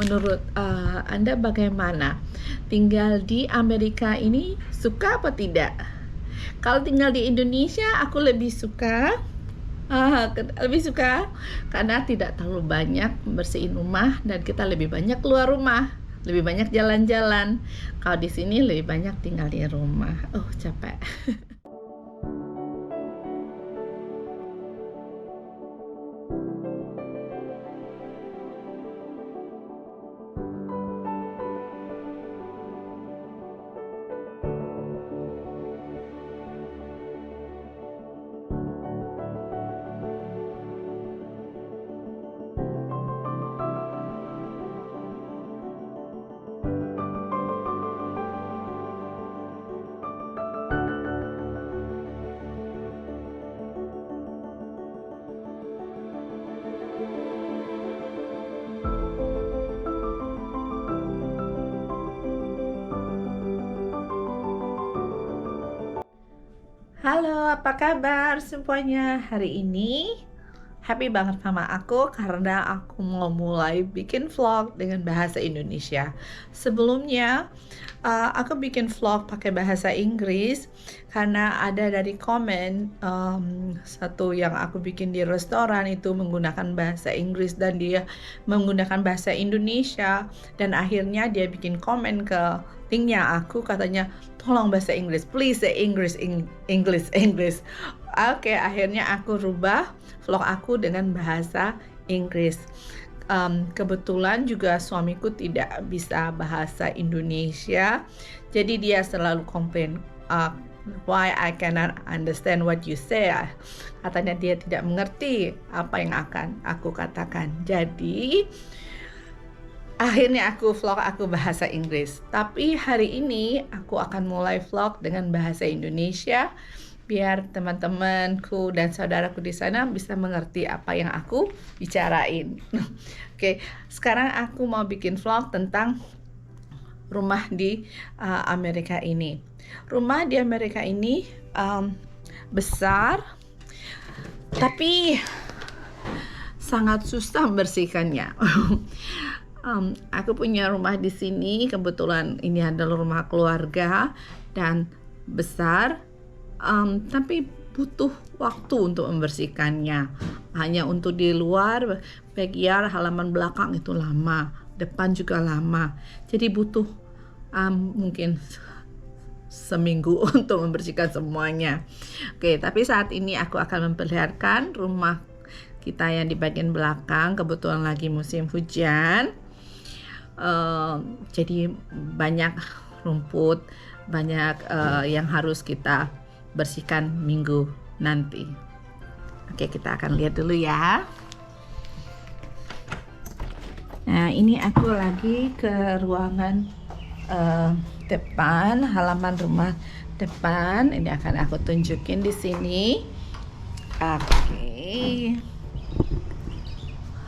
menurut Anda bagaimana? Tinggal di Amerika ini suka apa tidak? Kalau tinggal di Indonesia, aku lebih suka, lebih suka karena tidak terlalu banyak bersihin rumah dan kita lebih banyak keluar rumah, lebih banyak jalan-jalan. Kalau di sini lebih banyak tinggal di rumah. Oh, capek. Halo, apa kabar semuanya? Hari ini happy banget sama aku karena aku mau mulai bikin vlog dengan bahasa Indonesia. Sebelumnya aku bikin vlog pakai bahasa Inggris karena ada dari komen satu yang aku bikin di restoran itu menggunakan bahasa Inggris dan dia menggunakan bahasa Indonesia, dan akhirnya dia bikin komen ke linknya aku, katanya tolong bahasa Inggris, please say English, English. Oke, akhirnya aku rubah vlog aku dengan bahasa Inggris. Kebetulan juga suamiku tidak bisa bahasa Indonesia, jadi dia selalu komplain, why I cannot understand what you say. Katanya dia tidak mengerti apa yang akan aku katakan. Jadi akhirnya aku vlog aku bahasa Inggris. Tapi hari ini aku akan mulai vlog dengan bahasa Indonesia biar teman-temanku dan saudaraku di sana bisa mengerti apa yang aku bicarain. Oke, sekarang aku mau bikin vlog tentang rumah di Amerika ini. Rumah di Amerika ini besar, tapi sangat susah membersihkannya. Aku punya rumah di sini, kebetulan ini adalah rumah keluarga dan besar, tapi butuh waktu untuk membersihkannya. Hanya untuk di luar, backyard, halaman belakang itu lama, depan juga lama. Jadi butuh mungkin seminggu untuk membersihkan semuanya. Oke, tapi saat ini aku akan memperlihatkan rumah kita yang di bagian belakang. Kebetulan lagi musim hujan. Jadi banyak rumput, banyak yang harus kita bersihkan minggu nanti. Oke, kita akan lihat dulu ya. Nah, ini aku lagi ke ruangan depan, halaman rumah depan. Ini akan aku tunjukin di sini. Oke.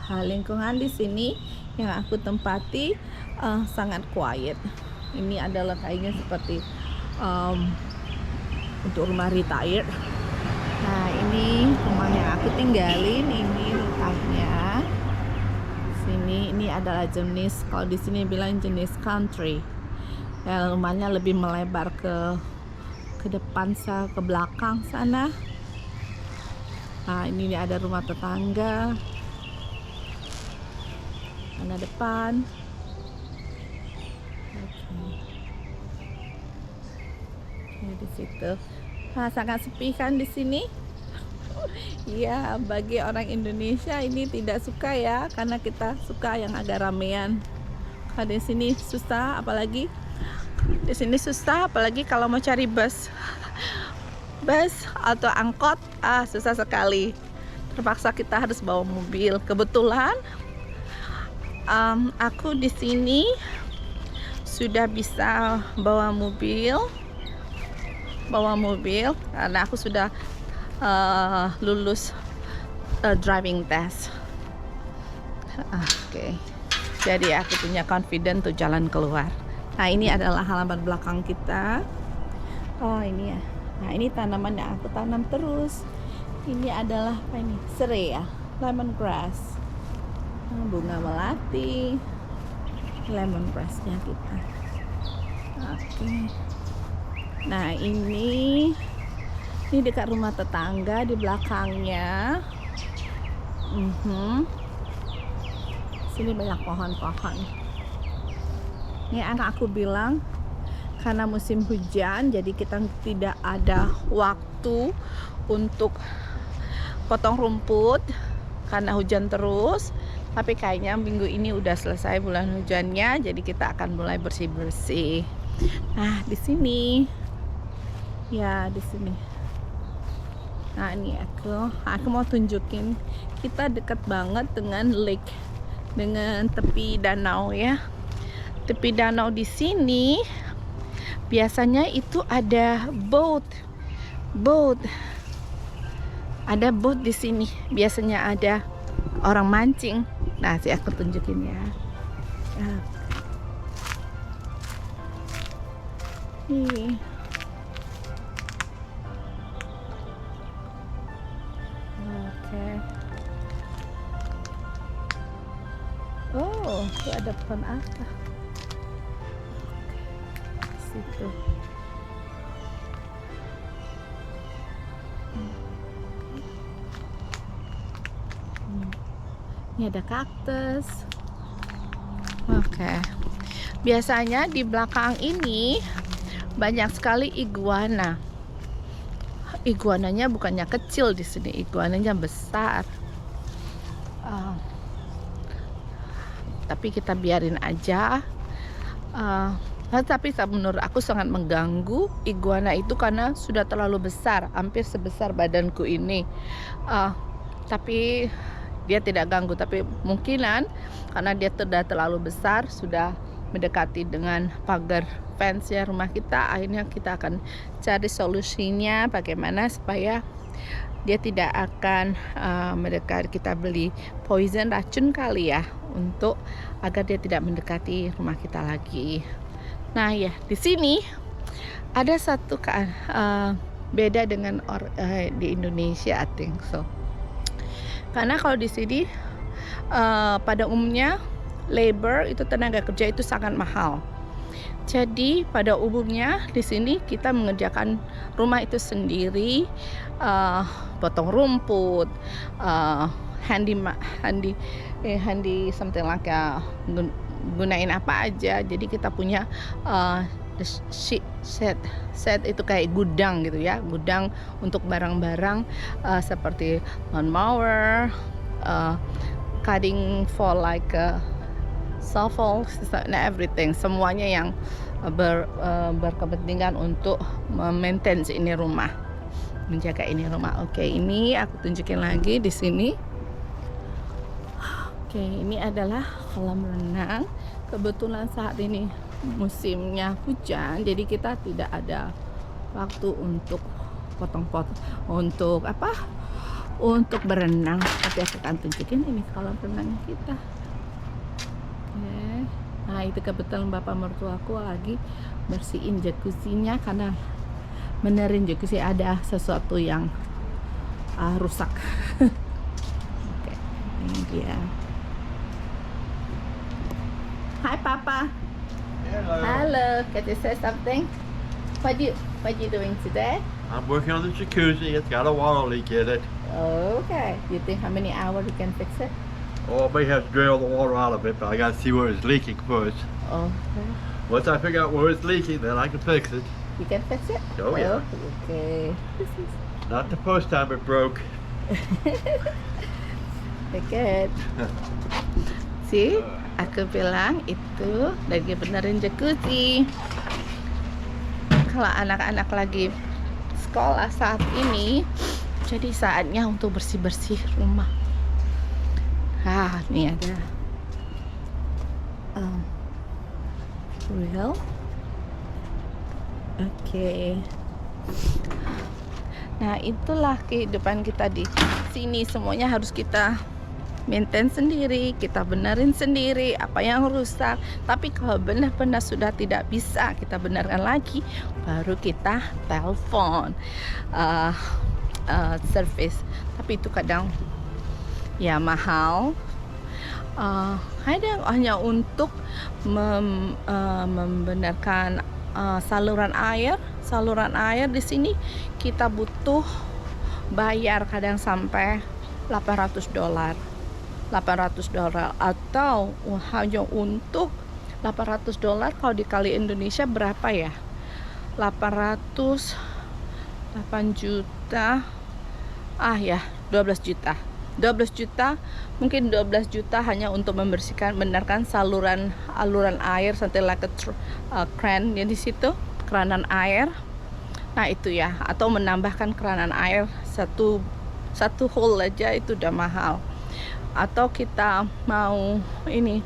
Lingkungan di sini yang aku tempati sangat quiet. Ini adalah kayaknya seperti untuk rumah retired. Nah, ini rumah yang aku tinggalin, ini rumahnya. Sini ini adalah jenis, kalau di sini bilang jenis country. Ya, rumahnya lebih melebar ke depan, ke belakang sana. Nah, ini ada rumah tetangga. Mana depan. Oke, di situ. Nah, sangat sepi kan di sini? Ya, bagi orang Indonesia ini tidak suka ya, karena kita suka yang agak ramean. Kalau di sini susah, apalagi kalau mau cari bus atau angkot, susah sekali. Terpaksa kita harus bawa mobil. Kebetulan aku di sini sudah bisa bawa mobil karena aku sudah lulus driving test. Oke. Jadi aku punya confident untuk jalan keluar. Nah, ini adalah halaman belakang kita. Oh, ini ya. Nah, ini tanaman yang aku tanam terus. Ini adalah apa ini? Serai ya, lemongrass. Bunga melati. lemongrassnya kita. Oke. Nah ini dekat rumah tetangga di belakangnya. Sini banyak pohon-pohon. Ini anakku bilang karena musim hujan jadi kita tidak ada waktu untuk potong rumput karena hujan terus. Tapi kayaknya minggu ini udah selesai bulan hujannya, jadi kita akan mulai bersih-bersih. Nah di sini, ya di sini. Nah ini aku mau tunjukin kita dekat banget dengan lake, dengan tepi danau ya. Tepi danau di sini biasanya itu ada boat. Ada boat di sini. Biasanya ada orang mancing. Nah, aku tunjukin ya. Nih. Oke. Oh, itu ada pohon apa? Situ. Ini ada kaktus. Oke. Biasanya di belakang ini banyak sekali iguana. Iguananya bukannya kecil di sini, iguananya besar. Tapi kita biarin aja. Tapi menurut aku sangat mengganggu iguana itu karena sudah terlalu besar, hampir sebesar badanku ini. Tapi dia tidak ganggu, tapi mungkinan karena dia sudah terlalu besar, sudah mendekati dengan pagar fence ya rumah kita. Akhirnya kita akan cari solusinya bagaimana supaya dia tidak akan mendekat. Kita beli poison, racun kali ya, untuk agar dia tidak mendekati rumah kita lagi. Nah ya, di sini ada satu beda dengan di Indonesia, I think so. Karena kalau di sini pada umumnya labor itu, tenaga kerja itu sangat mahal. Jadi pada umumnya di sini kita mengerjakan rumah itu sendiri, potong rumput, handy something like gunain apa aja. Jadi kita punya set itu kayak gudang gitu ya, gudang untuk barang-barang seperti lawnmower, cutting for like shovel, everything, semuanya yang berkepentingan untuk maintain ini rumah, menjaga ini rumah. Oke, ini aku tunjukin lagi di sini. Oke, ini adalah kolam renang. Kebetulan saat ini musimnya hujan, jadi kita tidak ada waktu untuk potong-potong, untuk berenang. Tapi aku akan tunjukin ini kolam renangnya kita. Oke. Nah itu kebetulan bapak mertuaku lagi bersihin jacuzzinya karena benerin jacuzzi ada sesuatu yang rusak. Oke, ini dia. Hi Papa. Hello. Hello. Can you say something? What you doing today? I'm working on the jacuzzi. It's got a water leak in it. Okay. You think how many hours you can fix it? Oh, I may have to drill the water out of it, but I gotta see where it's leaking first. Okay. Once I figure out where it's leaking, then I can fix it. You can fix it? Oh, yeah. Okay. Not the first time it broke. Good. See? Aku bilang itu lagi benerin jacuzzi. Kalau anak-anak lagi sekolah saat ini, jadi saatnya untuk bersih-bersih rumah. Ini ada real. Oke. Nah, itulah kehidupan kita di sini. Semuanya harus kita maintain sendiri, kita benerin sendiri apa yang rusak. Tapi kalau benar-benar sudah tidak bisa kita benarkan lagi, baru kita telepon service. Tapi itu kadang ya mahal. hanya untuk membenarkan saluran air. Saluran air di sini kita butuh bayar kadang sampai $800. $800 atau hanya untuk $800 kalau dikali Indonesia berapa ya? 800 8 juta ya 12 juta 12 juta, mungkin 12 juta hanya untuk membersihkan, benarkan aluran air sampai like a kran ya di situ, keranan air. Nah itu ya, atau menambahkan keranan air satu hole aja itu udah mahal. Atau kita mau ini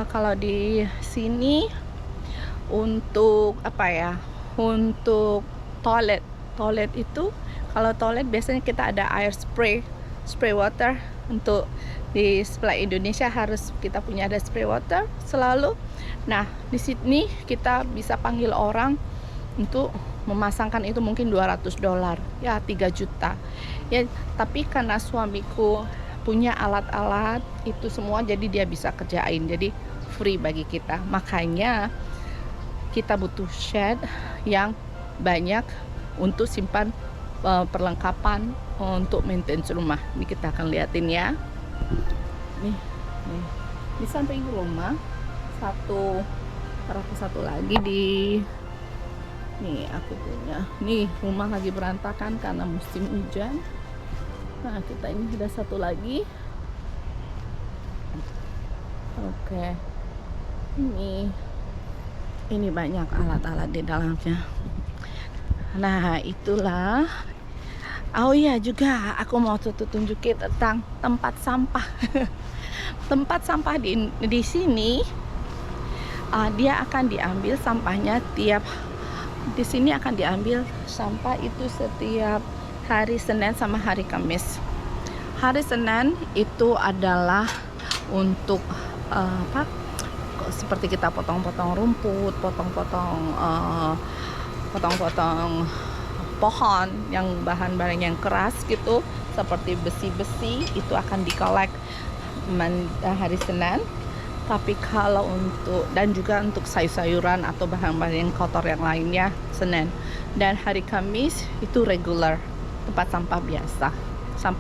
kalau di sini untuk apa ya? Untuk toilet itu, kalau toilet biasanya kita ada air spray water. Untuk di sebelah Indonesia harus kita punya ada spray water selalu. Nah di sini kita bisa panggil orang untuk memasangkan itu mungkin $200 ya 3 juta ya. Tapi karena suamiku punya alat-alat itu semua, jadi dia bisa kerjain, jadi free bagi kita. Makanya kita butuh shed yang banyak untuk simpan perlengkapan untuk maintenance rumah. Ini kita akan liatin ya. Nih di samping rumah satu lagi nih aku punya. Nih rumah lagi berantakan karena musim hujan. Nah kita ini ada satu lagi. Oke. Ini banyak alat-alat di dalamnya. Nah itulah. Oh iya juga aku mau tunjukin tentang tempat sampah. Tempat sampah di sini dia akan diambil sampahnya di sini akan diambil sampah itu setiap hari Senin sama hari Kamis. Hari Senin itu adalah untuk seperti kita potong-potong rumput, potong-potong pohon yang bahan-bahan yang keras gitu, seperti besi-besi, itu akan dikolek hari Senin. Tapi kalau dan juga untuk sayur-sayuran atau bahan-bahan yang kotor yang lainnya Senin. Dan hari Kamis itu regular, tempat sampah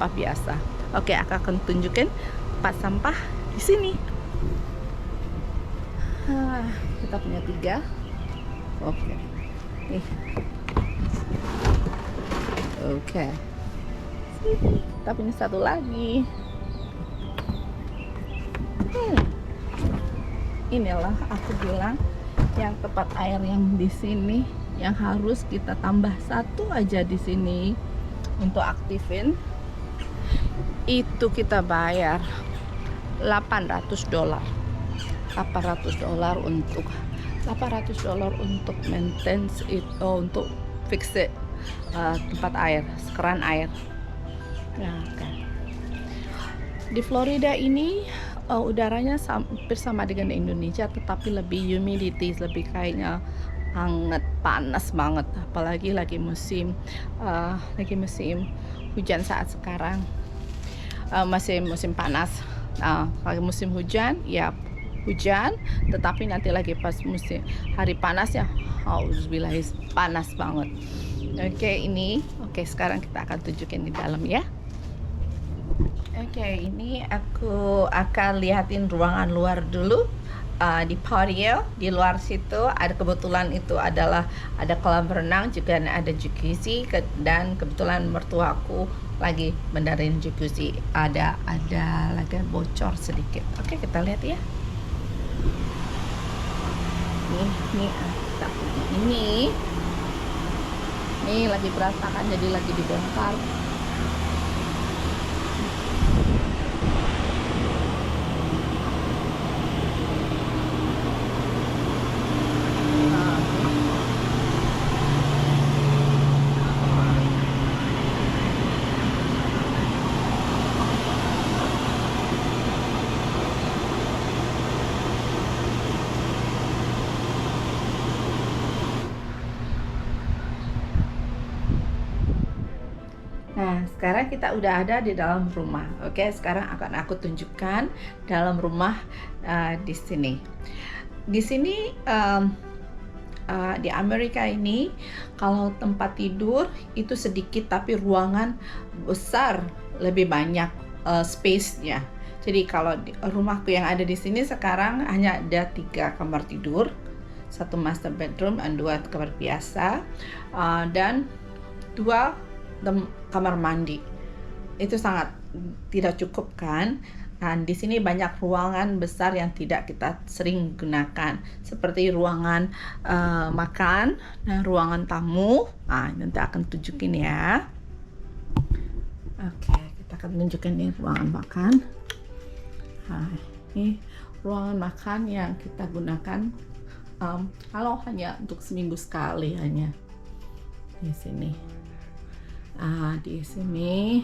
biasa. Oke, aku akan tunjukin tempat sampah di sini. Kita punya 3. Oke. Nih. Oke. Kita punya satu lagi. Inilah aku bilang yang tempat air yang di sini yang harus kita tambah satu aja di sini untuk aktifin. Itu kita bayar $800 untuk maintenance itu, untuk fix it, tempat air, keran air. Nah, kan. Di Florida ini udaranya hampir sama dengan Indonesia, tetapi lebih humidity, lebih kayaknya hangat, panas banget. Apalagi lagi musim hujan saat sekarang. Masih musim panas. Kalau musim hujan ya hujan, tetapi nanti lagi pas musim hari panas ya, auzubillah, panas banget. Oke, sekarang kita akan tunjukin di dalam ya. Oke, ini aku akan lihatin ruangan luar dulu. Di patio, di luar situ ada, kebetulan itu adalah ada kolam renang, juga ada jacuzzi, dan kebetulan mertuaku lagi benerin jacuzzi, ada lagi bocor sedikit. Oke, kita lihat ya. Ini lagi berantakan, jadi lagi dibongkar. Nah, sekarang kita udah ada di dalam rumah. Oke, sekarang akan aku tunjukkan dalam rumah di sini. Di sini di Amerika ini kalau tempat tidur itu sedikit tapi ruangan besar, lebih banyak space-nya. Jadi kalau rumahku yang ada di sini sekarang hanya ada 3 kamar tidur, 1 master bedroom dan 2 kamar biasa, dan 2 kamar mandi. Itu sangat tidak cukup kan? Dan di sini banyak ruangan besar yang tidak kita sering gunakan, seperti ruangan makan dan ruangan tamu. Nanti akan tunjukin ya. Oke, kita akan tunjukin nih ruangan makan. Ini ruangan makan yang kita gunakan kalau hanya untuk seminggu sekali hanya di sini. Di sini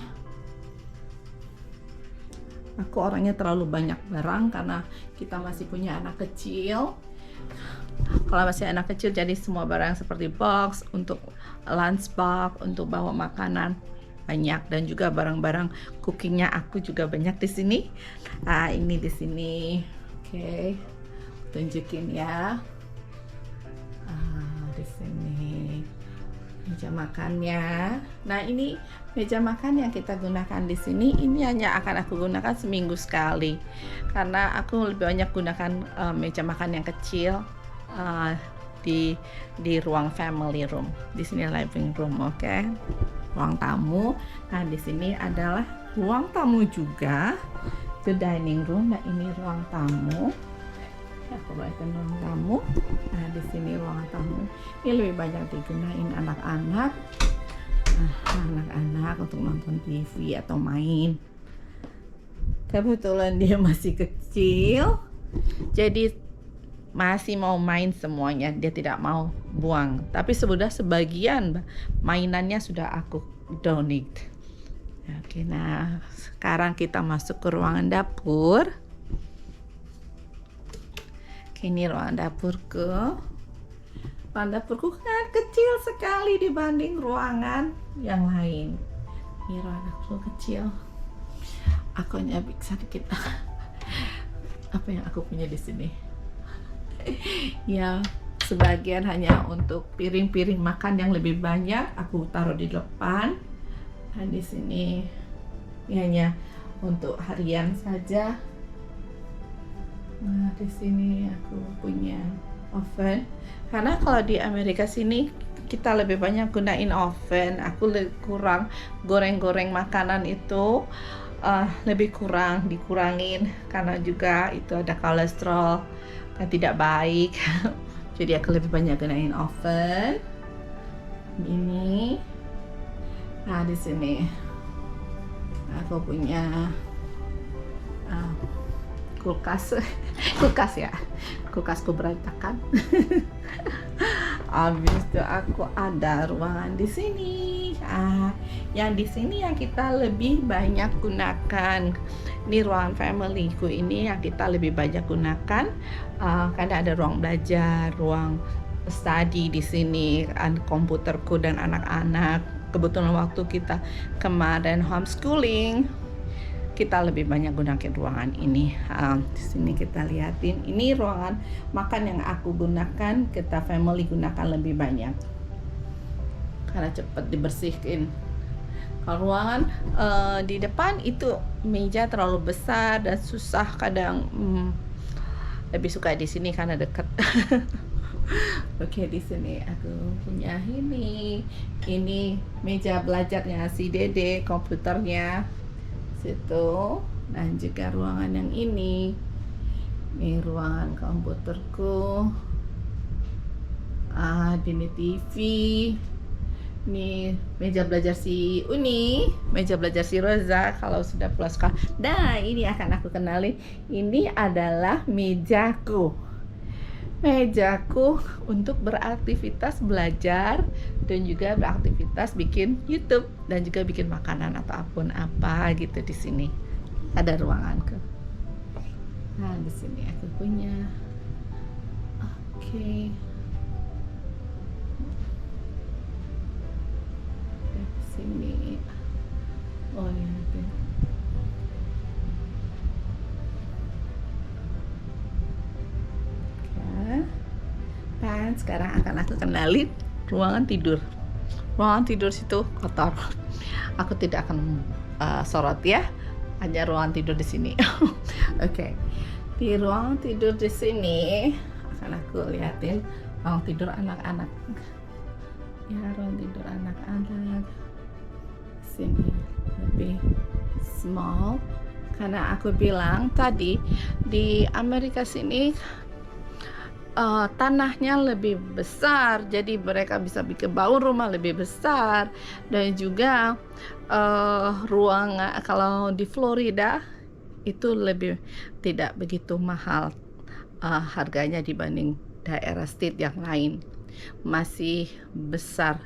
aku orangnya terlalu banyak barang karena kita masih punya anak kecil. Kalau masih anak kecil jadi semua barang seperti box untuk lunch box, untuk bawa makanan banyak, dan juga barang-barang cookingnya aku juga banyak di sini. Ini di sini. Oke, tunjukin ya. Di sini meja makannya. Nah, ini meja makan yang kita gunakan di sini. Ini hanya akan aku gunakan seminggu sekali karena aku lebih banyak gunakan meja makan yang kecil di ruang family room. Di sini living room, oke. Ruang tamu. Nah, di sini adalah ruang tamu juga. Itu dining room. Nah, ini ruang tamu. Aku bawakan ruang tamu. Nah, di sini ruang tamu. Ini lebih banyak digunain anak-anak. Anak-anak untuk nonton TV atau main. Kebetulan dia masih kecil, jadi masih mau main semuanya. Dia tidak mau buang. Tapi sudah sebagian mainannya sudah aku donate. Oke, nah sekarang kita masuk ke ruangan dapur. Ini ruang dapurku. Ruang dapurku kan kecil sekali dibanding ruangan yang lain. Ini ruang dapurku kecil. Aku hanya bisa sedikit apa yang aku punya di sini. Ya, sebagian hanya untuk piring-piring makan yang lebih banyak aku taruh di depan. Dan di sini ini hanya untuk harian saja. Nah, di sini aku punya oven. Karena kalau di Amerika sini kita lebih banyak gunain oven. Aku kurang goreng-goreng makanan itu, lebih kurang dikurangin karena juga itu ada kolesterol yang tidak baik. Jadi aku lebih banyak gunain oven. Ini. Nah, di sini aku punya kulkas ya, kulkasku berantakan. Habis itu aku ada ruangan di sini. Yang di sini yang kita lebih banyak gunakan. Ini ruangan familyku ini yang kita lebih banyak gunakan karena ada ruang belajar, ruang study di sini, komputerku dan anak-anak. Kebetulan waktu kita kemarin homeschooling, kita lebih banyak gunakan ruangan ini. Di sini kita lihatin, ini ruangan makan yang aku gunakan, kita family gunakan lebih banyak karena cepat dibersihin. Kalau ruangan di depan itu meja terlalu besar dan susah, kadang lebih suka di sini karena dekat. Oke, di sini aku punya ini meja belajarnya si Dede, komputernya situ, dan juga ruangan yang ini ruangan komputerku. Ini TV, ini meja belajar si Uni, meja belajar si Rosa kalau sudah pulang sekolah. Nah, ini akan aku kenalin, ini adalah mejaku untuk beraktivitas belajar dan juga beraktivitas bikin YouTube dan juga bikin makanan atau apapun apa gitu. Di sini ada ruanganku. Nah, di sini aku punya. Oke. Di sini Dan sekarang akan aku kenalin ruangan tidur. Ruangan tidur situ kotor. Aku tidak akan sorot ya. Hanya ruangan tidur di sini. Oke. Di ruangan tidur di sini akan aku liatin ruang tidur anak-anak. Ya, ruang tidur anak-anak. Sini lebih small. Karena aku bilang tadi di Amerika sini tanahnya lebih besar, jadi mereka bisa bikin bangun rumah lebih besar. Dan juga ruangan kalau di Florida itu lebih tidak begitu mahal harganya dibanding daerah state yang lain, masih besar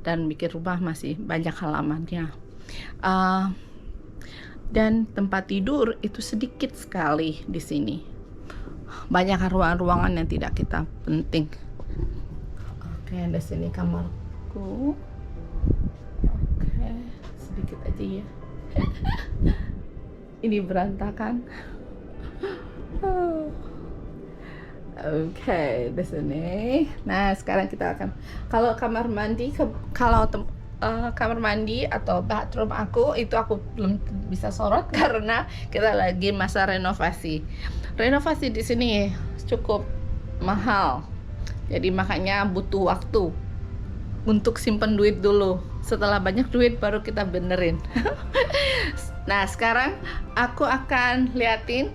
dan bikin rumah masih banyak halamannya. Dan tempat tidur itu sedikit sekali di sini. Banyak ruangan-ruangan yang tidak kita penting. Oke, di sini kamarku. Oke, sedikit aja ya. Ini berantakan. Oke, di sini. Nah, sekarang kita akan kalau kamar mandi kamar mandi atau bathroom aku itu aku belum bisa sorot karena kita lagi masa renovasi. Renovasi di sini cukup mahal. Jadi makanya butuh waktu untuk simpen duit dulu. Setelah banyak duit baru kita benerin. Nah, sekarang aku akan liatin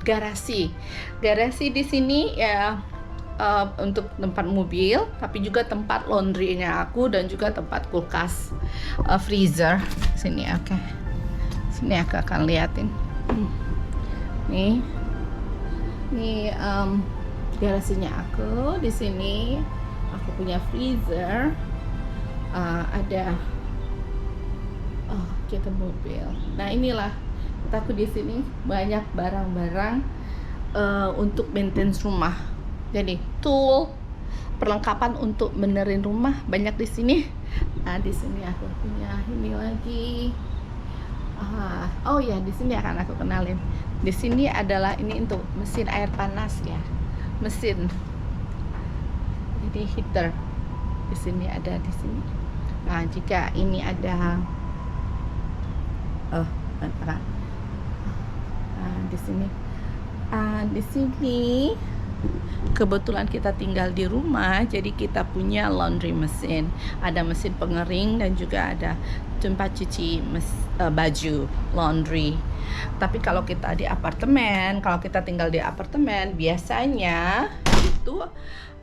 garasi. Garasi di sini ya untuk tempat mobil, tapi juga tempat laundry-nya aku dan juga tempat kulkas, freezer. Sini, oke. Sini aku akan liatin. Nih garasinya aku. Di sini aku punya freezer. Ada kita mobil. Nah, inilah aku di sini banyak barang-barang untuk maintenance rumah. Jadi tool perlengkapan untuk benerin rumah banyak di sini. Nah, di sini aku punya ini lagi. Oh ya, di sini akan aku kenalin. Di sini adalah ini untuk mesin air panas ya, mesin. Jadi heater. Di sini ada di sini. Nah, jika ini ada di sini. Di sini kebetulan kita tinggal di rumah, jadi kita punya laundry mesin, ada mesin pengering dan juga ada tempat cuci baju laundry. Tapi kalau kita di apartemen, kalau kita tinggal di apartemen, biasanya itu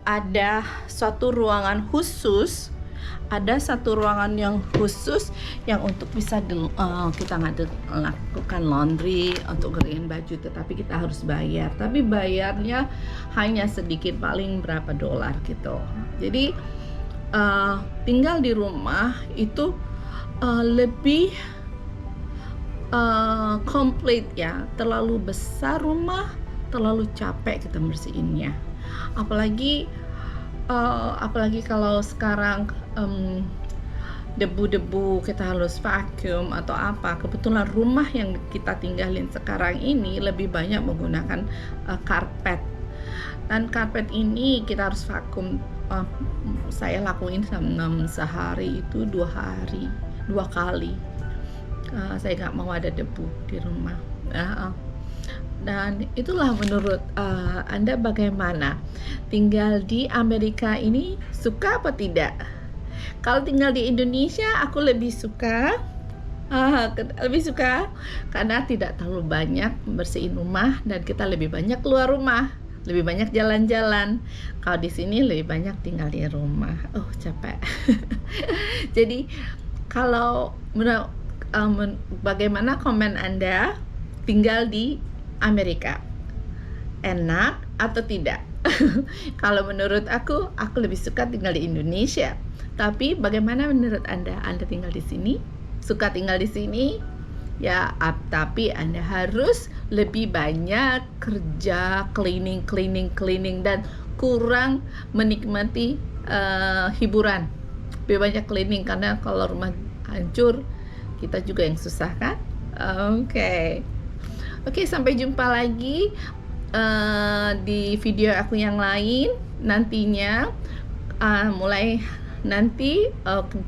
ada suatu ruangan khusus. Ada satu ruangan yang khusus yang untuk bisa kita lakukan laundry untuk keringin baju, tetapi kita harus bayar. Tapi bayarnya hanya sedikit, paling berapa dolar gitu. Jadi tinggal di rumah itu lebih komplit ya. Terlalu besar rumah, terlalu capek kita bersihinnya. Apalagi kalau sekarang debu-debu kita harus vacuum atau apa. Kebetulan rumah yang kita tinggalin sekarang ini lebih banyak menggunakan karpet, dan karpet ini kita harus vacuum. Saya lakuin sehari itu 2 kali. Saya nggak mau ada debu di rumah. Dan itulah menurut Anda bagaimana tinggal di Amerika ini, suka apa tidak? Kalau tinggal di Indonesia aku lebih suka karena tidak terlalu banyak bersihin rumah dan kita lebih banyak keluar rumah, lebih banyak jalan-jalan. Kalau di sini lebih banyak tinggal di rumah. Capek. Jadi kalau bagaimana komen Anda tinggal di Amerika? Enak atau tidak? Kalau menurut aku lebih suka tinggal di Indonesia. Tapi bagaimana menurut Anda? Anda tinggal di sini? Suka tinggal di sini? Ya, tapi Anda harus lebih banyak kerja, cleaning dan kurang menikmati hiburan. Lebih banyak cleaning karena kalau rumah hancur kita juga yang susah kan? Oke, sampai jumpa lagi. di video aku yang lain nantinya, mulai nanti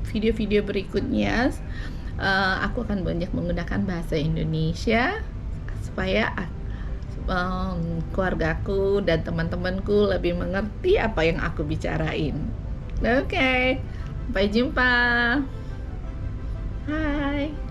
video-video berikutnya aku akan banyak menggunakan bahasa Indonesia supaya keluargaku dan teman-temanku lebih mengerti apa yang aku bicarain. Oke, sampai jumpa. Hai.